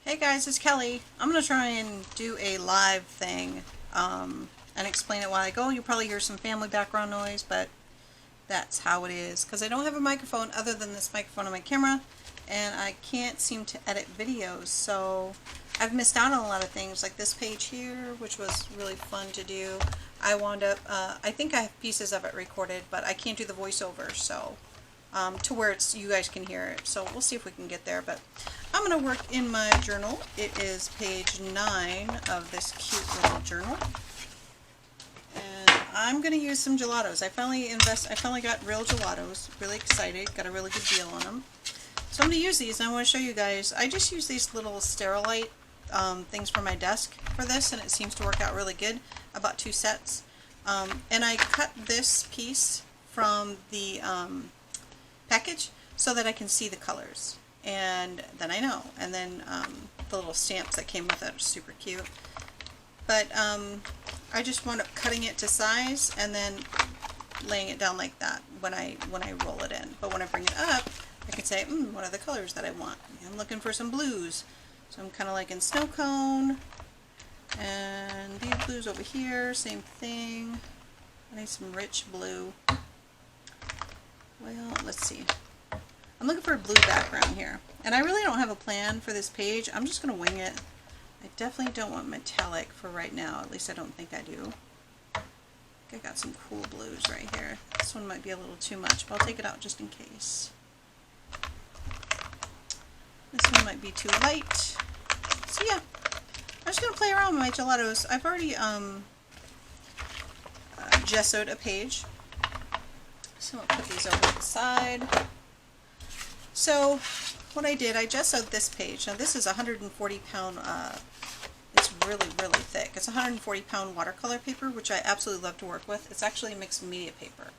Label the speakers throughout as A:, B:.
A: Hey guys, it's Kelly. I'm going to try and do a live thing and explain it while I go. You'll probably hear some family background noise, but that's how it is. Because I don't have a microphone other than this microphone on my camera, and I can't seem to edit videos. So I've missed out on a lot of things, like this page here, which was really fun to do. I wound up, I think I have pieces of it recorded, but I can't do the voiceover, so to where it's you guys can hear it. So we'll see if we can get there. But I'm going to work in my journal. It is page 9 of this cute little journal. And I'm going to use some gelatos. I finally got real gelatos. Really excited. Got a really good deal on them. So I'm going to use these, and I want to show you guys. I just use these little Sterilite things for my desk for this, and it seems to work out really good. I bought 2 sets. And I cut this piece from the package so that I can see the colors, and then I know. And then the little stamps that came with it are super cute. But I just wound up cutting it to size and then laying it down like that when I roll it in. But when I bring it up, I can say, what are the colors that I want? I'm looking for some blues, so I'm kind of like in snow cone, and these blues over here, same thing. I need some rich blue. Well, let's see. I'm looking for a blue background here. And I really don't have a plan for this page. I'm just going to wing it. I definitely don't want metallic for right now. At least I don't think I do. I think I got some cool blues right here. This one might be a little too much, but I'll take it out just in case. This one might be too light. So yeah, I'm just going to play around with my gelatos. I've already gessoed a page. So I'll put these over to the side. So what I did, I gessoed this page. Now this is 140 pound, it's really, really thick. It's 140 pound watercolor paper, which I absolutely love to work with. It's actually mixed media paper.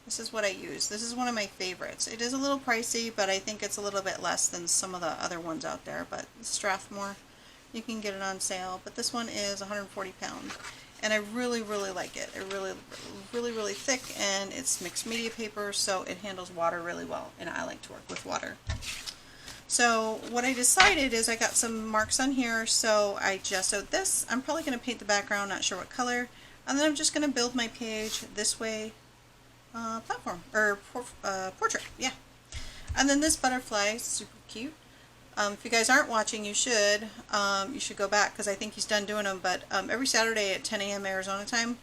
A: This is what I use. This is one of my favorites. It is a little pricey, but I think it's a little bit less than some of the other ones out there. But Strathmore, you can get it on sale. But this one is 140 pounds. And I really, really like it. It's really, really thick, and it's mixed media paper, so it handles water really well, and I like to work with water. So what I decided is I got some marks on here, so I gessoed this. I'm probably going to paint the background, not sure what color, and then I'm just going to build my page this way, platform, or portrait, yeah. And then this butterfly, super cute. If you guys aren't watching, you should go back, because I think he's done doing them. But every Saturday at 10 a.m. Arizona time,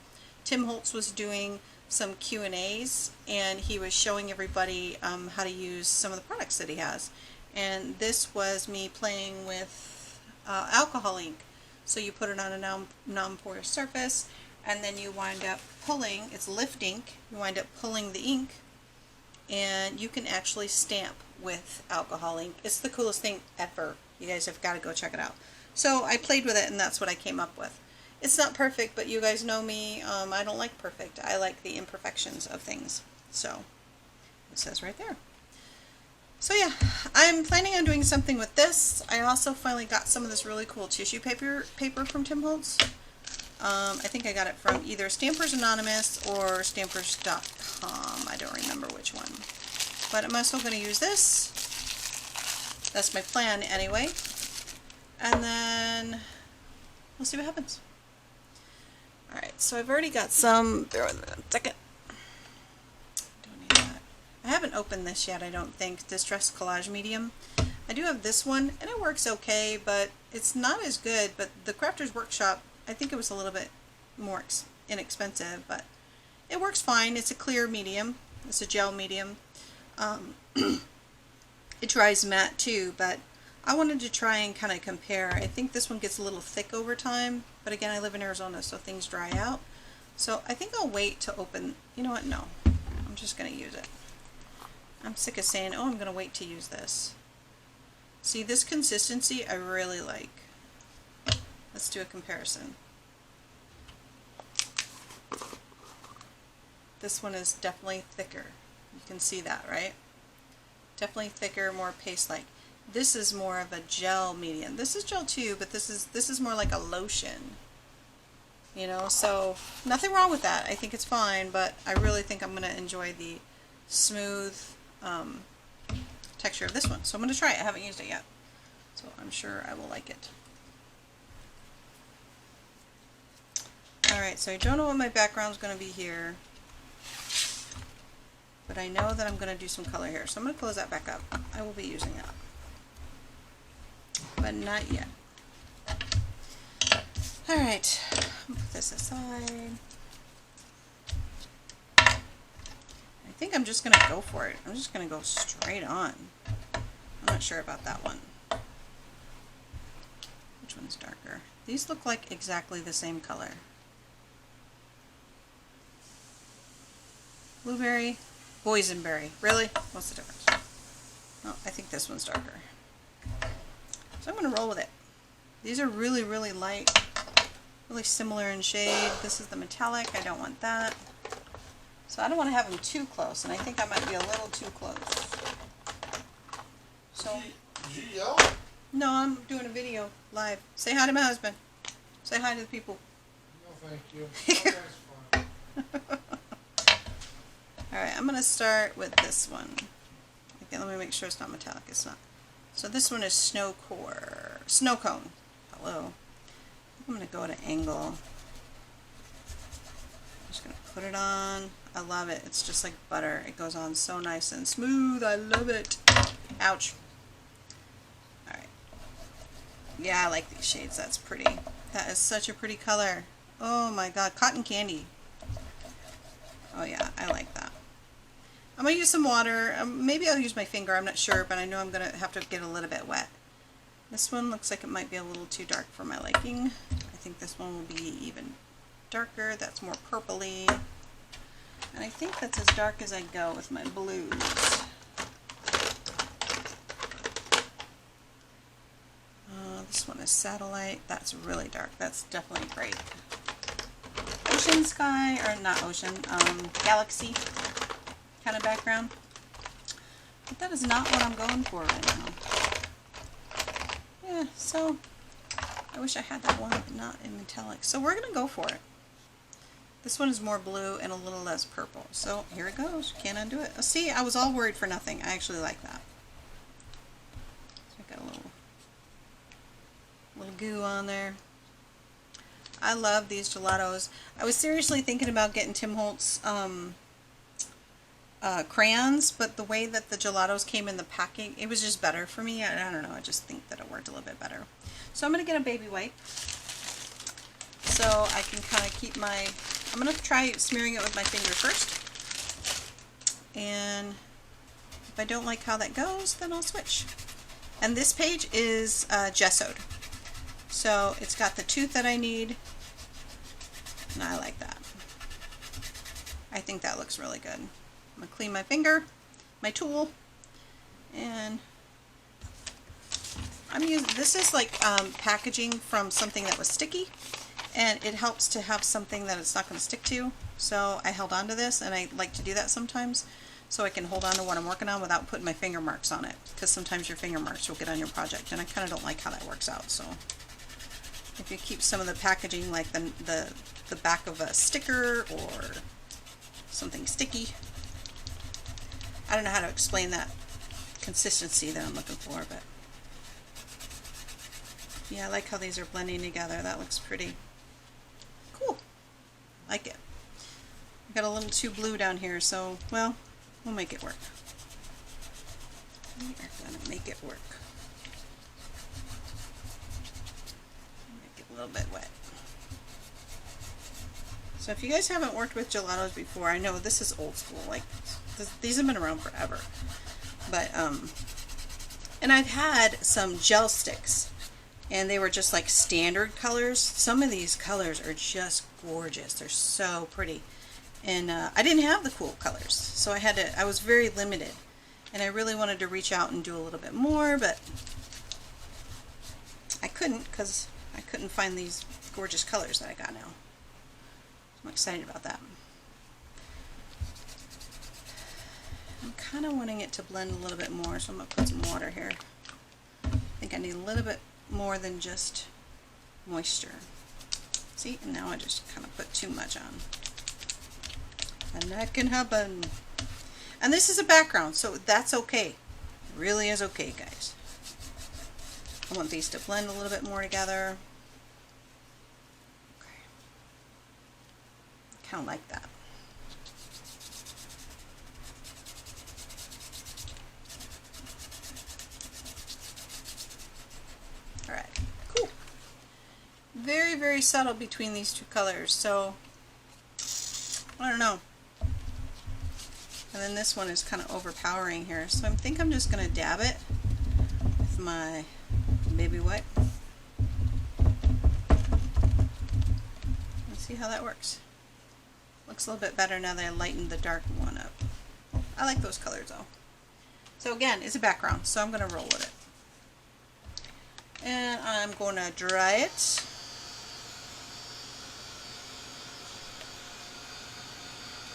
A: Tim Holtz was doing some Q&As, and he was showing everybody how to use some of the products that he has. And this was me playing with alcohol ink. So you put it on a non-porous surface, and then you wind up pulling, it's lift ink, you wind up pulling the ink, and you can actually stamp with alcohol ink. It's the coolest thing ever. You guys have got to go check it out. So I played with it, and that's what I came up with. It's not perfect, but you guys know me. I don't like perfect. I like the imperfections of things. So it says right there. So yeah, I'm planning on doing something with this. I also finally got some of this really cool tissue paper from Tim Holtz. I think I got it from either Stampers Anonymous or Stampers.com. I don't remember which one. But I'm also going to use this. That's my plan anyway. And then we'll see what happens. Alright, so I've already got some. Bear with me a second. Don't need that. I haven't opened this yet, I don't think. Distress Collage Medium. I do have this one, and it works okay, but it's not as good. But the Crafter's Workshop, I think it was a little bit more inexpensive, but it works fine. It's a clear medium. It's a gel medium. It dries matte too, but I wanted to try and kind of compare. I think this one gets a little thick over time, but again, I live in Arizona, so things dry out. So I think I'll wait to open. You know what? No. I'm just going to use it. I'm sick of saying, oh, I'm going to wait to use this. See, this consistency I really like. Let's do a comparison. This one is definitely thicker. You can see that, right? Definitely thicker, more paste-like. This is more of a gel medium. This is gel too, but this is more like a lotion. You know, so nothing wrong with that. I think it's fine, but I really think I'm going to enjoy the smooth texture of this one. So I'm going to try it. I haven't used it yet. So I'm sure I will like it. Alright, so I don't know what my background's going to be here, but I know that I'm going to do some color here. So I'm going to close that back up. I will be using that, but not yet. Alright, put this aside. I think I'm just going to go for it. I'm just going to go straight on. I'm not sure about that one. Which one's darker? These look like exactly the same color. Blueberry, boysenberry. Really? What's the difference? Oh, I think this one's darker. So I'm going to roll with it. These are really, really light, really similar in shade. This is the metallic. I don't want that. So I don't want to have them too close, and I think I might be a little too close. So,
B: did you yell?
A: No, I'm doing a video live. Say hi to my husband. Say hi to the people.
B: No, thank you. Okay, it's fine.
A: Alright, I'm going to start with this one. Okay, let me make sure it's not metallic. It's not. So this one is snow cone. Hello. I'm going to go at an angle. I'm just going to put it on. I love it. It's just like butter. It goes on so nice and smooth. I love it. Ouch. Alright. Yeah, I like these shades. That's pretty. That is such a pretty color. Oh my god. Cotton candy. Oh yeah, I like that. I'm going to use some water. Maybe I'll use my finger. I'm not sure, but I know I'm going to have to get a little bit wet. This one looks like it might be a little too dark for my liking. I think this one will be even darker. That's more purpley. And I think that's as dark as I go with my blues. This one is satellite. That's really dark. That's definitely great. Ocean sky, or not ocean, galaxy kind of background. But that is not what I'm going for right now. Yeah, so I wish I had that one, but not in metallic. So we're going to go for it. This one is more blue and a little less purple. So here it goes. Can't undo it. See, I was all worried for nothing. I actually like that. So I got a little goo on there. I love these gelatos. I was seriously thinking about getting Tim Holtz crayons, but the way that the gelatos came in the packing, it was just better for me. I don't know. I just think that it worked a little bit better. So I'm going to get a baby wipe so I can kind of keep my... I'm going to try smearing it with my finger first. And if I don't like how that goes, then I'll switch. And this page is gessoed. So it's got the tooth that I need, and I like that. I think that looks really good. I'm going to clean my finger, my tool, and I'm using, this is like packaging from something that was sticky, and it helps to have something that it's not going to stick to. So I held on to this, and I like to do that sometimes, so I can hold on to what I'm working on without putting my finger marks on it, because sometimes your finger marks will get on your project, and I kind of don't like how that works out. So if you keep some of the packaging like the back of a sticker or something sticky, I don't know how to explain that consistency that I'm looking for, but yeah, I like how these are blending together. That looks pretty cool. Like it. I got a little too blue down here, so, well, we'll make it work. We are gonna make it work. Make it a little bit wet. So if you guys haven't worked with gelatos before, I know this is old school. Like, these have been around forever. But, and I've had some gel sticks, and they were just like standard colors. Some of these colors are just gorgeous. They're so pretty. And I didn't have the cool colors, so I was very limited. And I really wanted to reach out and do a little bit more, but I couldn't, because I couldn't find these gorgeous colors that I got now. I'm excited about that. I'm kind of wanting it to blend a little bit more, so I'm going to put some water here. I think I need a little bit more than just moisture. See, and now I just kind of put too much on. And that can happen. And this is a background, so that's okay. It really is okay, guys. I want these to blend a little bit more together. Okay. Kind of like that. Alright, cool. Very, very subtle between these two colors, so I don't know. And then this one is kind of overpowering here, so I think I'm just going to dab it with my baby wipe. Let's see how that works. Looks a little bit better now that I lightened the dark one up. I like those colors though. So again, it's a background, so I'm going to roll with it. And I'm going to dry it.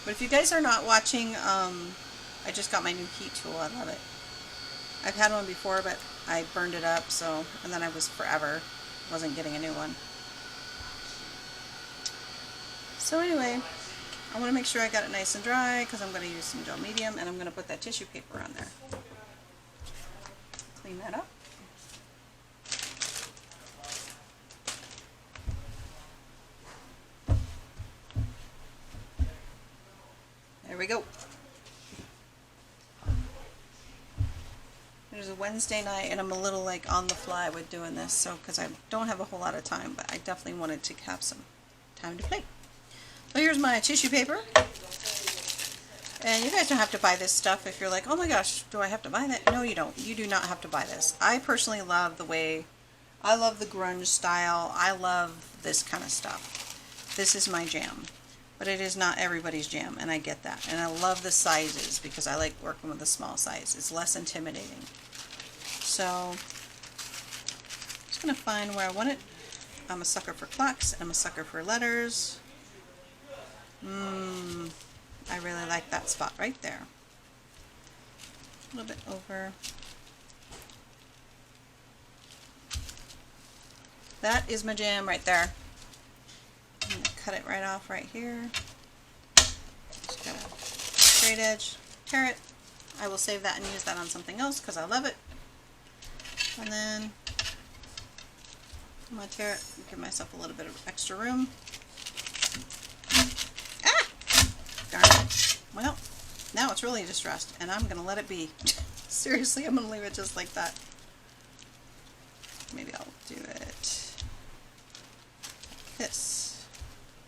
A: But if you guys are not watching, I just got my new heat tool. I love it. I've had one before, but I burned it up, so, and then I was forever, wasn't getting a new one. So anyway, I want to make sure I got it nice and dry because I'm going to use some gel medium, and I'm going to put that tissue paper on there. Clean that up. There we go. It is a Wednesday night and I'm a little like on the fly with doing this, so because I don't have a whole lot of time, but I definitely wanted to have some time to play. So here's my tissue paper. And you guys don't have to buy this stuff if you're like, oh my gosh, do I have to buy that? No, you don't. You do not have to buy this. I personally love the way, I love the grunge style. I love this kind of stuff. This is my jam. But it is not everybody's jam, and I get that. And I love the sizes because I like working with the small size. It's less intimidating. So, I'm just going to find where I want it. I'm a sucker for clocks. I'm a sucker for letters. I really like that spot right there. A little bit over. That is my jam right there. I'm going to cut it right off right here. Just got a straight edge, tear it. I will save that and use that on something else because I love it. And then I'm going to tear it and give myself a little bit of extra room. Ah! Darn it. Well, now it's really distressed and I'm going to let it be. Seriously, I'm going to leave it just like that. Maybe I'll do it like this.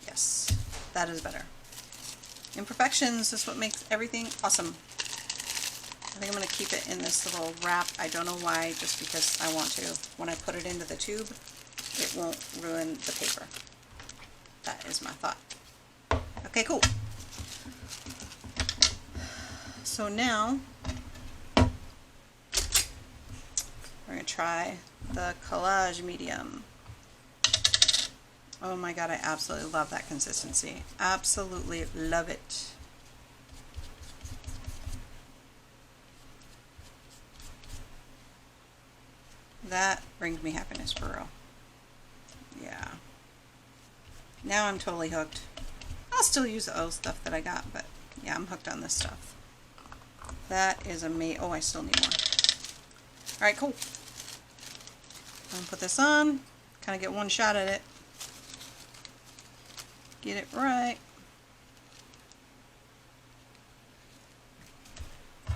A: Yes, that is better. Imperfections is what makes everything awesome. I think I'm going to keep it in this little wrap. I don't know why, just because I want to. When I put it into the tube, it won't ruin the paper. That is my thought. Okay, cool. So now, we're going to try the collage medium. Oh my god, I absolutely love that consistency. Absolutely love it. That brings me happiness for real. Yeah. Now I'm totally hooked. I'll still use the old stuff that I got, but yeah, I'm hooked on this stuff. That is amazing. Oh, I still need more. Alright, cool. I'm gonna put this on, kind of get one shot at it. Get it right.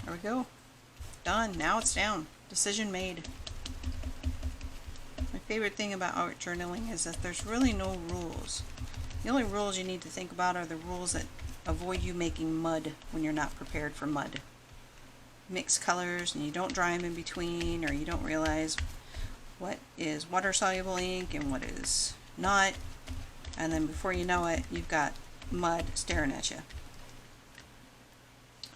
A: There we go. Done. Now it's down. Decision made. My favorite thing about art journaling is that there's really no rules. The only rules you need to think about are the rules that avoid you making mud when you're not prepared for mud. Mix colors and you don't dry them in between, or you don't realize what is water-soluble ink and what is not. And then before you know it, you've got mud staring at you.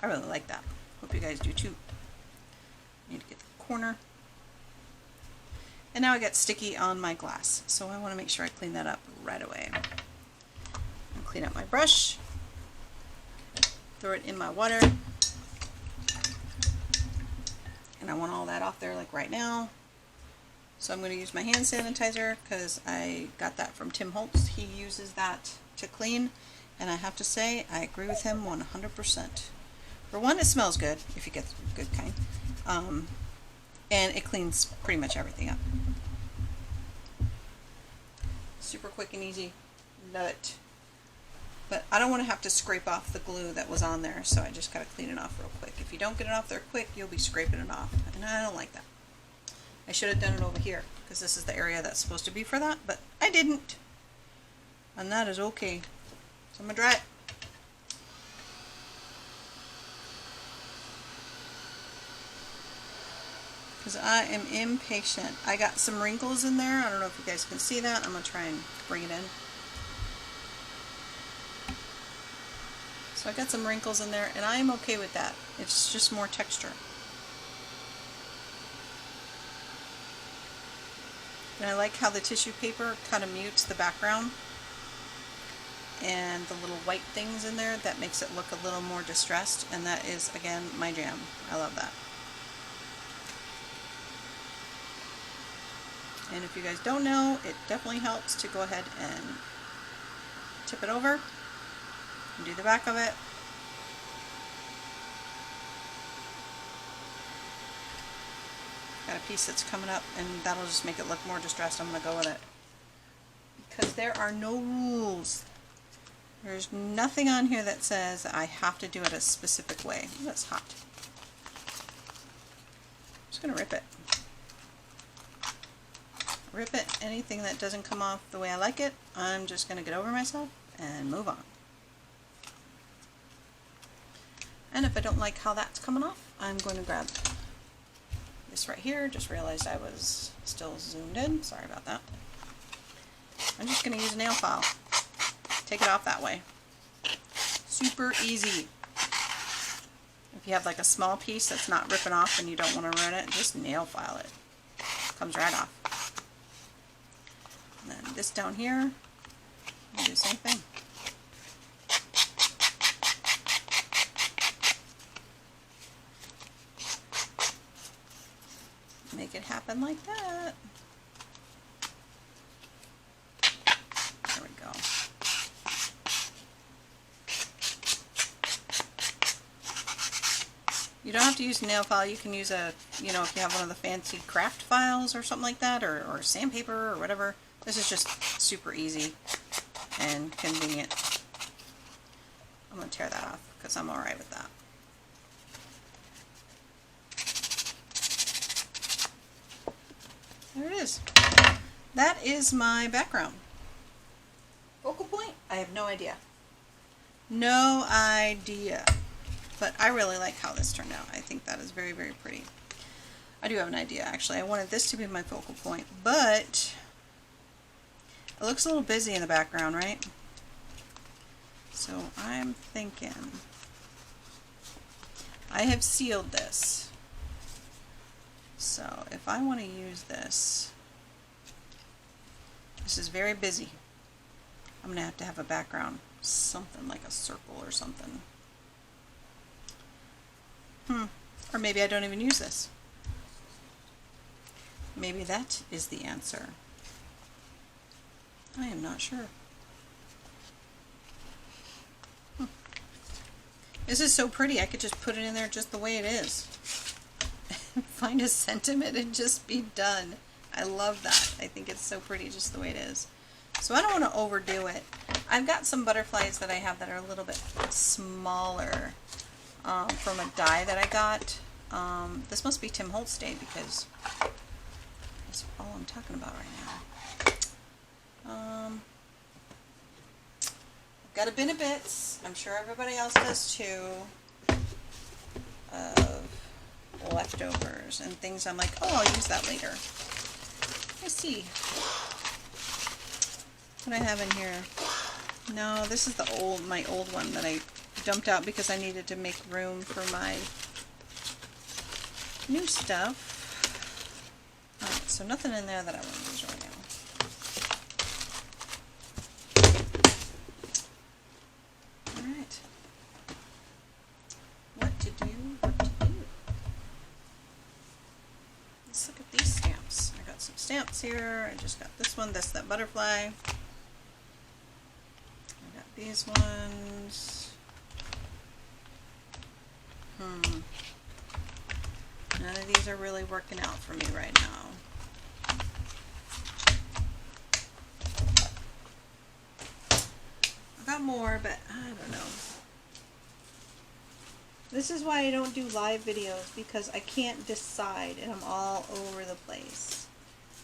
A: I really like that. Hope you guys do too. Need to get the corner. And now I got sticky on my glass, so I want to make sure I clean that up right away. I'll clean up my brush. Throw it in my water. And I want all that off there like right now. So I'm going to use my hand sanitizer because I got that from Tim Holtz. He uses that to clean, and I have to say I agree with him 100%. For one, it smells good if you get the good kind. and it cleans pretty much everything up. Super quick and easy. Love it. But I don't want to have to scrape off the glue that was on there, so I just gotta clean it off real quick. If you don't get it off there quick, you'll be scraping it off, and I don't like that. I should have done it over here, because this is the area that's supposed to be for that, but I didn't. And that is okay. So I'm gonna dry it. Because I am impatient. I got some wrinkles in there. I don't know if you guys can see that. I'm gonna try and bring it in. So I got some wrinkles in there, and I am okay with that. It's just more texture. And I like how the tissue paper kind of mutes the background. And the little white things in there, that makes it look a little more distressed. And that is, again, my jam. I love that. And if you guys don't know, it definitely helps to go ahead and tip it over. And do the back of it. Got a piece that's coming up, and that'll just make it look more distressed. I'm going to go with it. Because there are no rules. There's nothing on here that says I have to do it a specific way. Ooh, that's hot. I'm just going to rip it. Rip it. Anything that doesn't come off the way I like it, I'm just going to get over myself and move on. And if I don't like how that's coming off, I'm going to grab this right here. Just realized I was still zoomed in. Sorry about that. I'm just going to use a nail file. Take it off that way. Super easy. If you have like a small piece that's not ripping off and you don't want to ruin it, just nail file it. Comes right off. And then this down here, do the same thing. Make it happen like that. There we go. You don't have to use a nail file. You can use a, if you have one of the fancy craft files or something like that, or sandpaper or whatever. This is just super easy and convenient. I'm going to tear that off because I'm alright with that. There it is. That is my background. Focal point? I have no idea. No idea. But I really like how this turned out. I think that is very, very pretty. I do have an idea, actually. I wanted this to be my focal point, but it looks a little busy in the background, right? So I'm thinking I have sealed this. So if I want to use this, this is very busy. I'm going to have a background, something like a circle or something. Or maybe I don't even use this. Maybe that is the answer. I am not sure. This is so pretty. I could just put it in there just the way it is. Find a sentiment and just be done. I love that. I think it's so pretty just the way it is. So I don't want to overdo it. I've got some butterflies that I have that are a little bit smaller from a die that I got. This must be Tim Holtz Day because that's all I'm talking about right now. I've got a bin of bits. I'm sure everybody else does too. Of leftovers and things I'm like, oh, I'll use that later. Let's see what I have in here. No, this is my old one that I dumped out because I needed to make room for my new stuff. Alright, so nothing in there that I want to use right now. Alright. What to do? Let's look at these stamps. I got some stamps here. I just got this one. That's that butterfly. I got these ones. None of these are really working out for me right now. I've got more, but I don't know. This is why I don't do live videos, because I can't decide and I'm all over the place.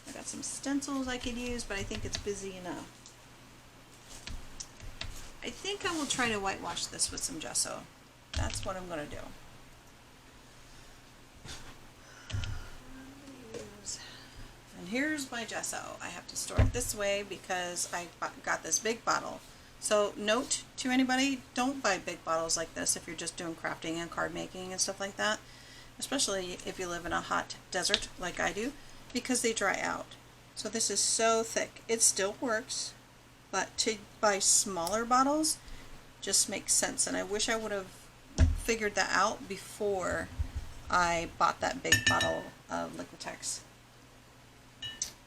A: I got some stencils I could use, but I think it's busy enough. I think I will try to whitewash this with some gesso. That's what I'm going to do. And here's my gesso. I have to store it this way because I got this big bottle. So note to anybody, don't buy big bottles like this if you're just doing crafting and card making and stuff like that. Especially if you live in a hot desert like I do, because they dry out. So this is so thick. It still works, but to buy smaller bottles just makes sense. And I wish I would have figured that out before I bought that big bottle of Liquitex.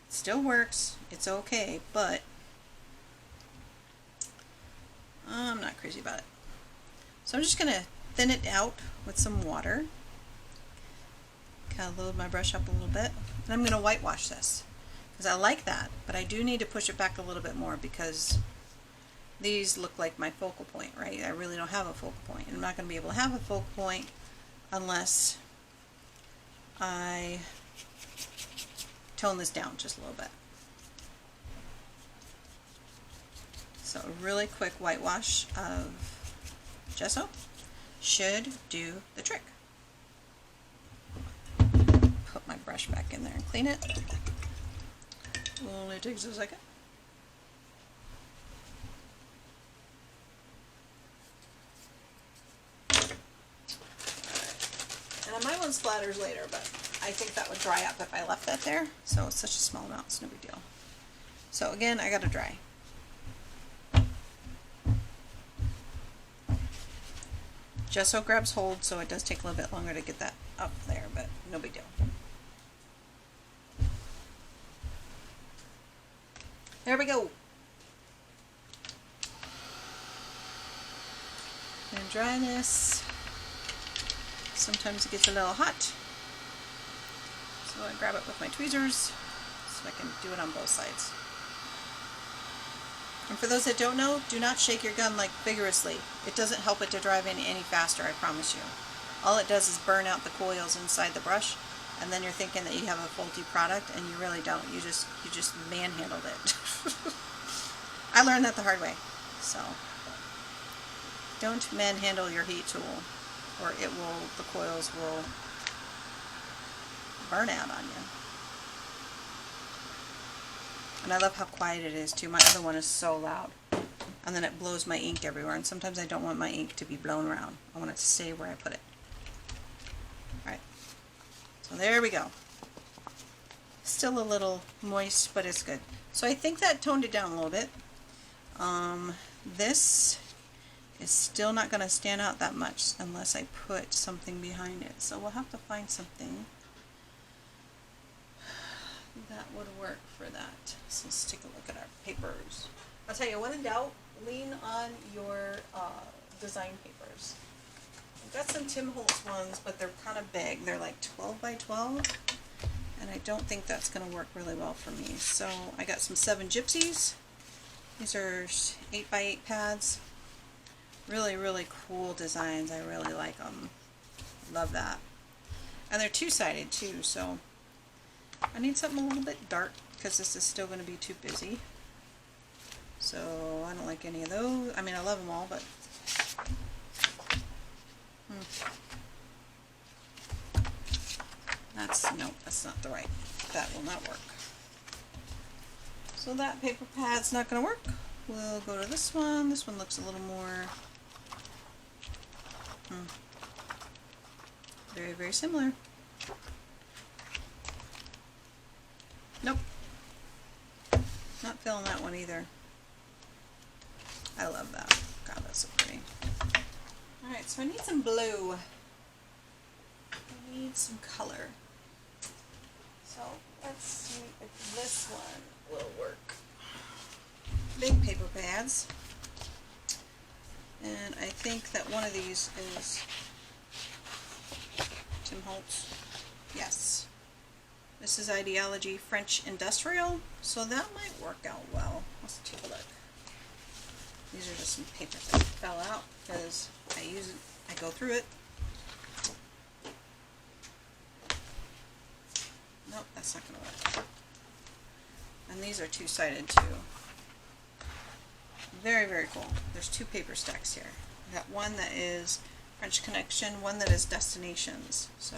A: Still works, it's okay, but I'm not crazy about it. So I'm just going to thin it out with some water. Kind of load my brush up a little bit. And I'm going to whitewash this, because I like that, but I do need to push it back a little bit more because these look like my focal point, right? I really don't have a focal point. And I'm not going to be able to have a focal point unless I tone this down just a little bit. So a really quick whitewash of gesso should do the trick. Put my brush back in there and clean it. Only takes a second. And I might want splatters later, but I think that would dry up if I left that there. So it's such a small amount, it's no big deal. So again, I gotta dry. Gesso grabs hold, so it does take a little bit longer to get that up there, but no big deal. There we go. And dry this. Sometimes it gets a little hot, so I grab it with my tweezers so I can do it on both sides. And for those that don't know, do not shake your gun like vigorously. It doesn't help it to drive any faster, I promise you. All it does is burn out the coils inside the brush, and then you're thinking that you have a faulty product, and you really don't. You just manhandled it. I learned that the hard way. So don't manhandle your heat tool, or the coils will burn out on you. And I love how quiet it is too. My other one is so loud. And then it blows my ink everywhere. And sometimes I don't want my ink to be blown around. I want it to stay where I put it. Alright. So there we go. Still a little moist, but it's good. So I think that toned it down a little bit. This is still not going to stand out that much unless I put something behind it. So we'll have to find something that would work for that. So let's take a look at our papers. I'll tell you, when in doubt, lean on your design papers. I've got some Tim Holtz ones, but they're kind of big. They're like 12 by 12, and I don't think that's going to work really well for me. So I got some 7 Gypsies. These are 8 by 8 pads. Really, really cool designs. I really like them. Love that. And they're two-sided too, so I need something a little bit dark because this is still going to be too busy. So I don't like any of those. I mean, I love them all, but nope, that's not the right. That will not work. So that paper pad's not going to work. We'll go to this one. This one looks a little more very, very similar. Nope. Not feeling that one either. I love that. God, that's so pretty. Alright, so I need some blue. I need some color. So let's see if this one will work. Big paper pads. And I think that one of these is Tim Holtz. Yes. This is Ideology French Industrial, so that might work out well. Let's take a look. These are just some papers that fell out because I go through it. Nope, that's not going to work. And these are two-sided too. Very, very cool. There's two paper stacks here. I got one that is French Connection, one that is Destinations. So,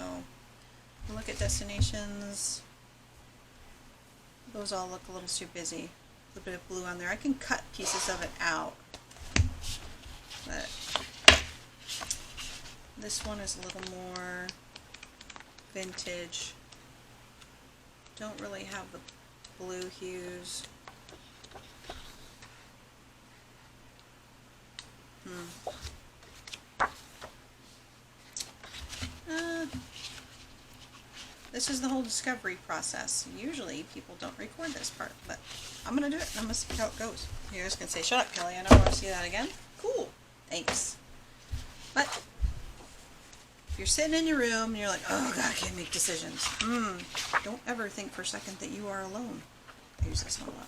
A: look at Destinations. Those all look a little too busy. A little bit of blue on there. I can cut pieces of it out. But this one is a little more vintage. Don't really have the blue hues. This is the whole discovery process. Usually people don't record this part, but I'm going to do it and I'm going to see how it goes. You guys can say, shut up, Kelly, I don't want to see that again. Cool. Thanks. But if you're sitting in your room and you're like, oh God, I can't make decisions. Don't ever think for a second that you are alone. I use this one a lot.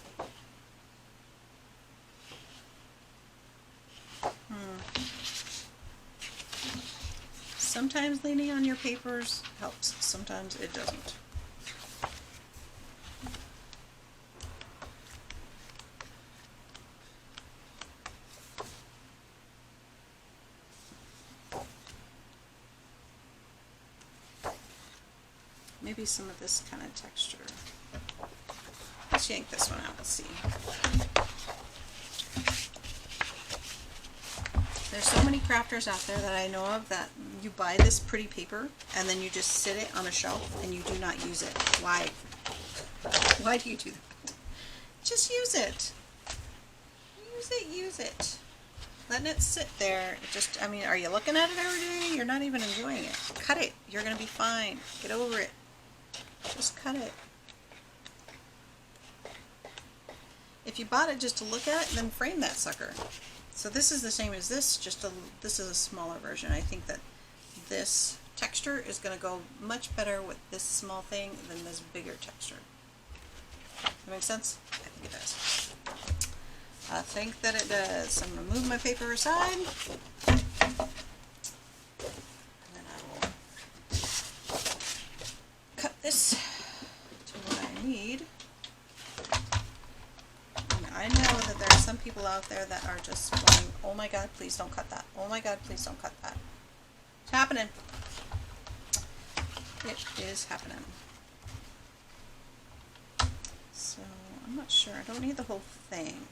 A: Sometimes leaning on your papers helps. Sometimes it doesn't. Maybe some of this kind of texture. Let's yank this one out and see. There's so many crafters out there that I know of that you buy this pretty paper and then you just sit it on a shelf and you do not use it. Why? Why do you do that? Just use it. Use it, use it. Letting it sit there, it just, I mean, are you looking at it every day? You're not even enjoying it. Cut it. You're going to be fine. Get over it. Just cut it. If you bought it just to look at it, then frame that sucker. So this is the same as this, just this is a smaller version. I think that this texture is going to go much better with this small thing than this bigger texture. That makes sense? I think it does. I think that it does. So I'm going to move my paper aside. And then I will cut this to what I need. I know that there are some people out there that are just going, oh my God, please don't cut that. Oh my God, please don't cut that. It's happening. It is happening. So, I'm not sure. I don't need the whole thing.